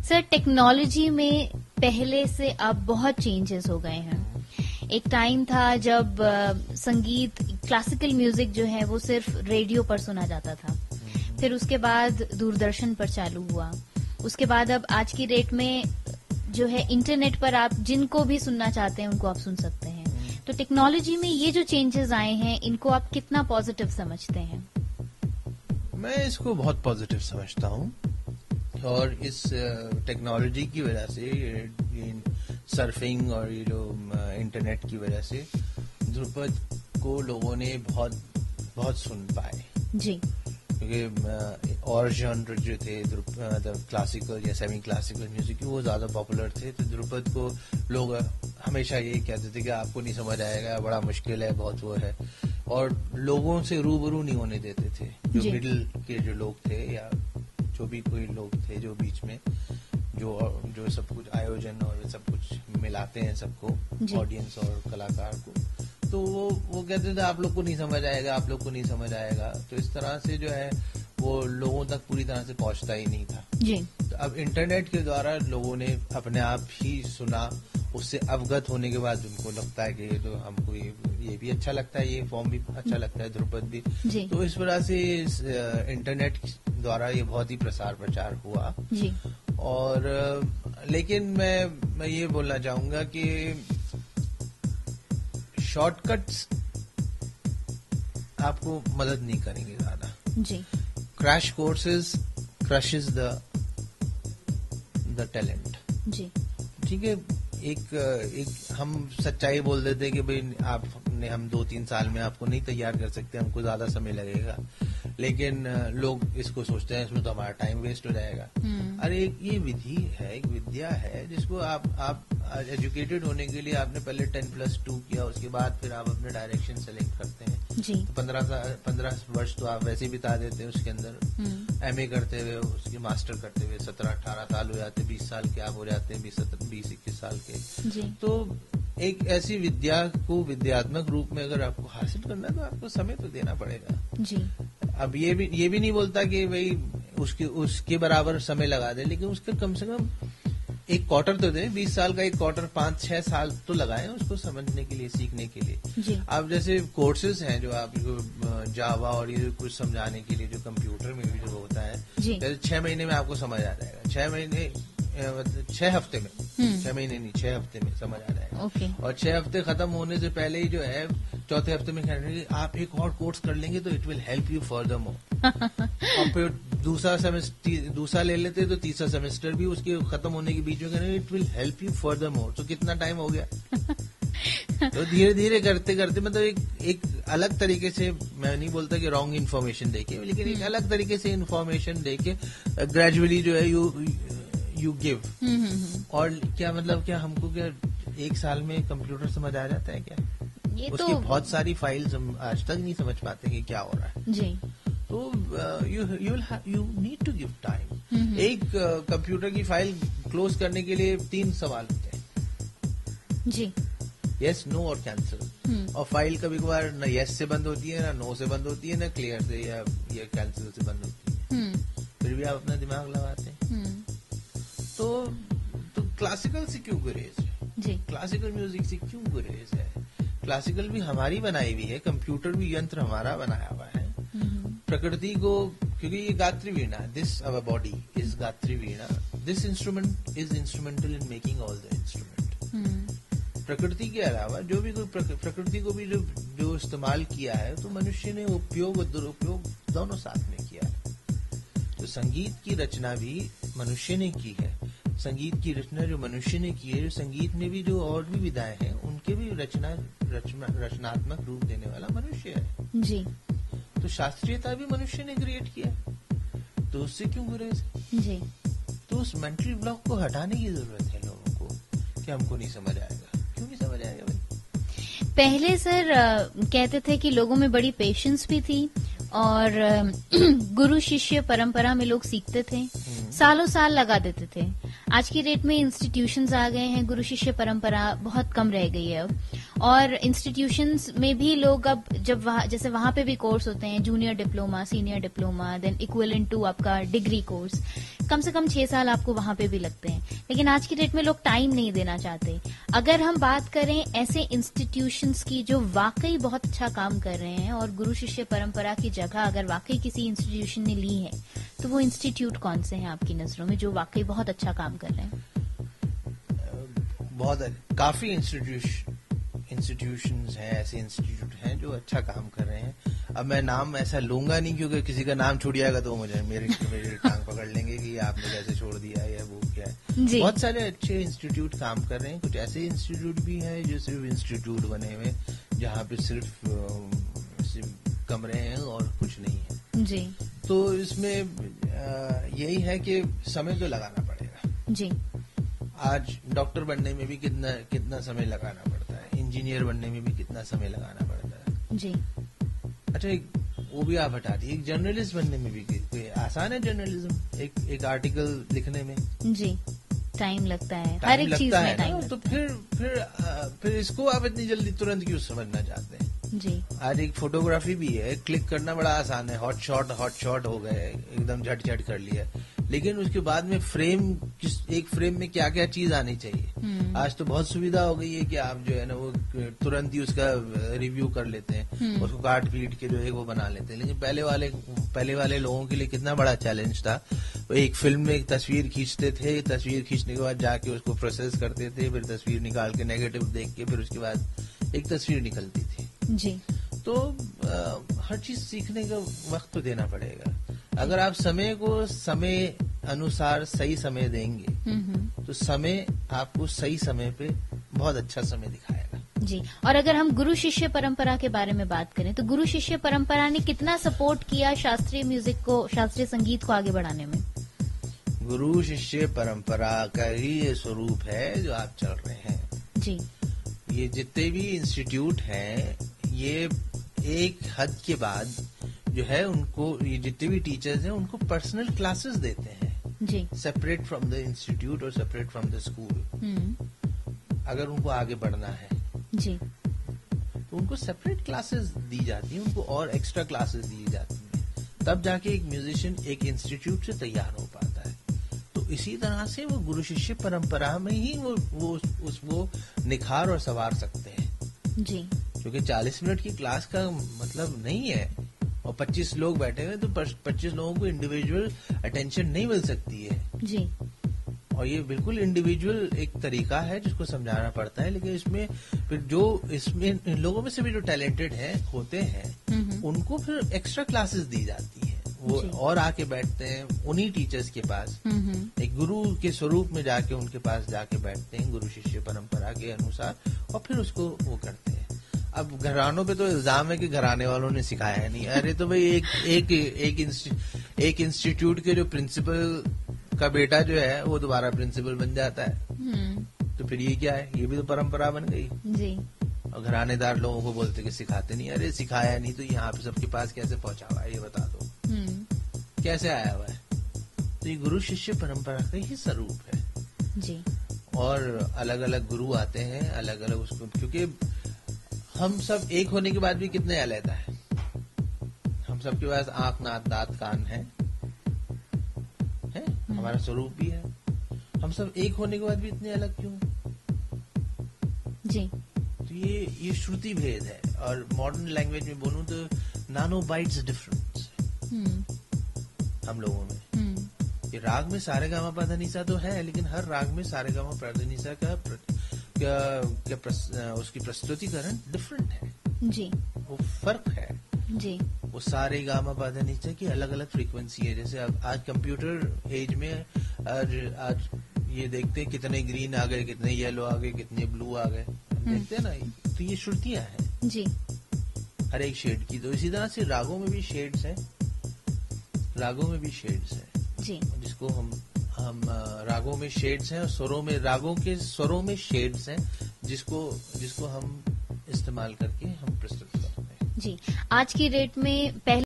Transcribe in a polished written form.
Sir, technology में पहले से अब बहुत चेंजेस हो गए हैं। एक टाइम था जब संगीत, क्लासिकल म्यूजिक जो है वो सिर्फ रेडियो पर सुना जाता था, फिर उसके बाद दूरदर्शन पर चालू हुआ, उसके बाद अब आज की डेट में जो है इंटरनेट पर आप जिनको भी सुनना चाहते हैं उनको आप सुन सकते हैं। तो टेक्नोलॉजी में ये जो चेंजेस आए हैं, इनको आप कितना पॉजिटिव समझते हैं? मैं इसको बहुत पॉजिटिव समझता हूँ, और इस टेक्नोलॉजी की वजह से, ये सर्फिंग और ये जो इंटरनेट की वजह से ध्रुपद को लोगों ने बहुत सुन पाए जी। क्योंकि और जॉनर जो थे क्लासिकल या सेमी क्लासिकल म्यूजिक वो ज्यादा पॉपुलर थे, तो ध्रुपद को लोग हमेशा ये कहते थे कि आपको नहीं समझ आएगा, बड़ा मुश्किल है, बहुत वो है, और लोगों से रूबरू नहीं होने देते थे। जो मिडिल के जो लोग थे या जो भी कोई लोग थे जो बीच में जो सब कुछ आयोजन और सब कुछ मिलाते हैं सबको, ऑडियंस और कलाकार को, तो वो कहते थे आप लोग को नहीं समझ आएगा, आप लोग को नहीं समझ आएगा। तो इस तरह से जो है वो लोगों तक पूरी तरह से पहुंचता ही नहीं था जी। तो अब इंटरनेट के द्वारा लोगों ने अपने आप ही सुना, उससे अवगत होने के बाद उनको लगता है कि ये तो हमको ये भी अच्छा लगता है, ये फॉर्म भी अच्छा लगता है, ध्रुपद भी जी। तो इस वजह से इंटरनेट द्वारा ये बहुत ही प्रसार प्रचार हुआ जी। और लेकिन मैं ये बोलना चाहूंगा कि शॉर्टकट्स आपको मदद नहीं करेंगे ज्यादा जी। Crash courses crushes the talent जी। ठीक है। एक हम सच्चाई बोल देते हैं कि भाई हम 2-3 साल में आपको नहीं तैयार कर सकते, हमको ज्यादा समय लगेगा, लेकिन लोग इसको सोचते हैं इसमें तो हमारा टाइम वेस्ट हो जाएगा। अरे ये विधि है, एक विद्या है जिसको आप एजुकेटेड होने के लिए आपने पहले 10+2 किया, उसके बाद फिर आप अपने डायरेक्शन सेलेक्ट करते हैं जी। तो 15 वर्ष तो आप वैसे बिता देते हैं उसके अंदर, एमए करते हुए, उसके मास्टर करते हुए 17-18 साल हो जाते हैं, 20 साल के आप हो जाते हैं, 20-21 साल के जी। तो एक ऐसी विद्या को विद्यात्मक रूप में अगर आपको हासिल करना है तो आपको समय तो देना पड़ेगा जी। अब ये भी नहीं बोलता कि भाई उसके बराबर समय लगा दे, लेकिन उसके कम से कम एक क्वार्टर तो दे, 20 साल का एक क्वार्टर 5-6 साल तो लगाए उसको समझने के लिए, सीखने के लिए जी। अब जैसे कोर्सेज हैं जो आप जावा और ये कुछ समझाने के लिए जो कंप्यूटर में भी जो होता है, जैसे 6 महीने में आपको समझ आ जाएगा, 6 हफ्ते में, 6 महीने नहीं 6 हफ्ते में समझ आ जाएगा। और 6 हफ्ते खत्म होने से पहले ही जो है 4थे हफ्ते में कहने लगे आप एक और कोर्स कर लेंगे तो it will help you further more और फिर दूसरा ले लेते तो तीसरा सेमेस्टर भी उसके खत्म होने के बीच में कहने it will help you further more. तो कितना टाइम हो गया तो धीरे धीरे करते करते मतलब एक अलग तरीके से, मैं नहीं बोलता कि रॉन्ग इन्फॉर्मेशन देके, लेकिन एक अलग तरीके से इन्फॉर्मेशन देके ग्रेजुअली जो है यू गिव। और क्या मतलब क्या हमको क्या 1 साल में कंप्यूटर समझ आ जाता है क्या? ये उसकी बहुत सारी फाइल्स हम आज तक नहीं समझ पाते कि क्या हो रहा है जी। तो you need to give time. एक कंप्यूटर की फाइल क्लोज करने के लिए 3 सवाल होते हैं जी, यस, नो और कैंसिल। और फाइल कभी कभार न यस से बंद होती है, ना नो से बंद होती है, ना क्लियर से या कैंसिल से बंद होती है, फिर भी आप अपना दिमाग लगाते हैं। तो क्लासिकल से क्यों गुरेज है जी? क्लासिकल म्यूजिक से क्यों गुरेज है? क्लासिकल भी हमारी बनाई हुई है, कंप्यूटर भी यंत्र हमारा बनाया हुआ है। प्रकृति को, क्योंकि ये gatri veena, this our body is gatri veena, this instrument is instrumental in making all the instrument. प्रकृति के अलावा जो भी कोई प्रकृति को भी जो इस्तेमाल किया है तो मनुष्य ने उपयोग और दुरुपयोग दोनों साथ में किया है। तो संगीत की रचना भी मनुष्य ने की है, संगीत की रचना जो मनुष्य ने की है, संगीत में भी जो और भी विधाएं हैं उनके भी रचनात्मक रूप देने वाला मनुष्य है जी। तो शास्त्रीयता भी मनुष्य ने क्रिएट किया, तो उससे क्यों गुरेज जी? तो उस मेंटल ब्लॉक को हटाने की जरूरत है लोगों को कि हमको नहीं समझ आएगा। क्यों नहीं समझ आएगा भाई? पहले सर कहते थे कि लोगों में बड़ी पेशेंस भी थी और गुरु शिष्य परंपरा में लोग सीखते थे, सालों साल लगा देते थे। आज की डेट में इंस्टीट्यूशंस आ गए हैं, गुरु शिष्य परंपरा बहुत कम रह गई है अब। और इंस्टीट्यूशंस में भी लोग अब जब जैसे वहां पे भी कोर्स होते हैं, junior diploma, senior diploma, then equivalent to आपका डिग्री कोर्स, कम से कम 6 साल आपको वहां पे भी लगते हैं। लेकिन आज की डेट में लोग टाइम नहीं देना चाहते। अगर हम बात करें ऐसे इंस्टीट्यूशंस की जो वाकई बहुत अच्छा काम कर रहे हैं और गुरु शिष्य परंपरा की जगह अगर वाकई किसी इंस्टीट्यूशन ने ली है, तो वो इंस्टीट्यूट कौन से हैं आपकी नजरों में जो वाकई बहुत अच्छा काम कर रहे हैं? काफी इंस्टीट्यूशंस हैं, ऐसे इंस्टीट्यूट हैं जो अच्छा काम कर रहे हैं। अब मैं नाम ऐसा लूंगा नहीं, क्योंकि किसी का नाम छूट जाएगा तो मुझे मेरी टांग पकड़ लेंगे कि आपने कैसे छोड़ दिया या वो क्या है। बहुत सारे अच्छे इंस्टीट्यूट काम कर रहे हैं। कुछ ऐसे इंस्टीट्यूट भी हैं जो सिर्फ इंस्टीट्यूट बने हुए, जहाँ पे सिर्फ कमरे हैं और कुछ नहीं है जी। तो इसमें यही है कि समय तो लगाना पड़ेगा जी। आज डॉक्टर बनने में भी कितना समय लगाना पड़ता है, इंजीनियर बनने में भी कितना समय लगाना पड़ता है जी। अच्छा, वो भी आप हटा दिए, एक जर्नलिस्ट बनने में भी आसान है जर्नलिज्म, एक आर्टिकल लिखने में जी टाइम लगता है, हर एक चीज में टाइम लगता है। तो फिर इसको आप इतनी जल्दी तुरंत क्यों समझना चाहते हैं जी। आज एक फोटोग्राफी भी है, क्लिक करना बड़ा आसान है, हॉट शॉट हो गए, एकदम झट कर लिया, लेकिन उसके बाद में एक फ्रेम में क्या क्या चीज आनी चाहिए। आज तो बहुत सुविधा हो गई है कि आप जो है ना वो तुरंत ही उसका रिव्यू कर लेते हैं, उसको काट पीट के जो है वो बना लेते हैं। लेकिन पहले वाले लोगों के लिए कितना बड़ा चैलेंज था। वो एक फिल्म में एक तस्वीर खींचते थे, तस्वीर खींचने के बाद जाके उसको प्रोसेस करते थे, फिर तस्वीर निकाल के नेगेटिव देख के फिर उसके बाद एक तस्वीर निकलती थी जी। तो हर चीज सीखने का वक्त तो देना पड़ेगा। अगर आप समय को समय अनुसार सही समय देंगे तो समय आपको सही समय पे बहुत अच्छा समय दिखाएगा जी। और अगर हम गुरु शिष्य परंपरा के बारे में बात करें तो गुरु शिष्य परंपरा ने कितना सपोर्ट किया शास्त्रीय म्यूजिक को, शास्त्रीय संगीत को आगे बढ़ाने में? गुरु शिष्य परंपरा का ही ये स्वरूप है जो आप चल रहे हैं जी। ये जितने भी इंस्टीट्यूट हैं, ये एक हद के बाद जो है उनको, ये जितने भी टीचर्स हैं उनको पर्सनल क्लासेस देते हैं जी, सेपरेट फ्रॉम द इंस्टीट्यूट और सेपरेट फ्रॉम द स्कूल। अगर उनको आगे बढ़ना है जी तो उनको सेपरेट क्लासेस दी जाती हैं, उनको और एक्स्ट्रा क्लासेस दी जाती हैं, तब जाके एक म्यूजिशियन एक इंस्टीट्यूट से तैयार हो पाता है। तो इसी तरह से वो गुरु शिष्य परंपरा में ही वो निखार और संवार सकते हैं जी। क्योंकि 40 मिनट की क्लास का मतलब नहीं है, और 25 लोग बैठे हुए तो 25 लोगों को इंडिविजुअल अटेंशन नहीं मिल सकती है जी। और ये बिल्कुल इंडिविजुअल एक तरीका है जिसको समझाना पड़ता है। लेकिन इसमें फिर इन लोगों में से भी जो टैलेंटेड होते हैं उनको फिर एक्स्ट्रा क्लासेस दी जाती है। वो और आके बैठते हैं उन्हीं टीचर्स के पास, एक गुरु के स्वरूप में जाके उनके पास जाके बैठते हैं गुरु शिष्य परंपरा के अनुसार, और फिर उसको वो करते हैं। अब घरानों पे तो इल्जाम है कि घराने वालों ने सिखाया नहीं। अरे तो भाई एक इंस्टीट्यूट के जो प्रिंसिपल का बेटा जो है वो दोबारा प्रिंसिपल बन जाता है, तो फिर ये क्या है? ये भी तो परंपरा बन गई जी। और घरानेदार लोगों को बोलते कि सिखाते नहीं। अरे सिखाया नहीं तो यहाँ पे सबके पास कैसे पहुंचा हुआ है ये बता दो, कैसे आया हुआ है? तो ये गुरु शिष्य परंपरा का ही स्वरूप है जी। और अलग अलग गुरु आते हैं, अलग अलग उसको, क्योंकि हम सब एक होने के बाद भी कितने अलग है। हम सबके पास आंख, नाक, दांत, कान है, हमारा स्वरूप भी है। हम सब एक होने के बाद भी इतने अलग क्यों जी? तो ये श्रुति भेद है। और मॉडर्न लैंग्वेज में बोलूं तो नानो बाइट्स डिफरेंस हम लोगों में। ये राग में सारेगामा पधनिसा तो है, लेकिन हर राग में सारेगामा पधनिसा का उसकी प्रस्तुतिकरण डिफरेंट है जी। वो फर्क है जी। वो सारेगामा पधनिसा की अलग अलग फ्रीक्वेंसी है। जैसे आज कंप्यूटर एज में आज ये देखते हैं कितने ग्रीन आ गए, कितने येलो आ गए, कितने ब्लू आ गए, देखते हैं ना। तो ये श्रुतियां हैं जी, हर एक शेड की। तो इसी तरह से रागों में भी शेड्स हैं, रागों में भी शेड्स हैं जी, जिसको हम रागों में शेड्स हैं, और स्वरों में, रागों के स्वरों में शेड्स हैं, जिसको हम इस्तेमाल करके हम प्रस्तुत करते हैं जी। आज की डेट में पहले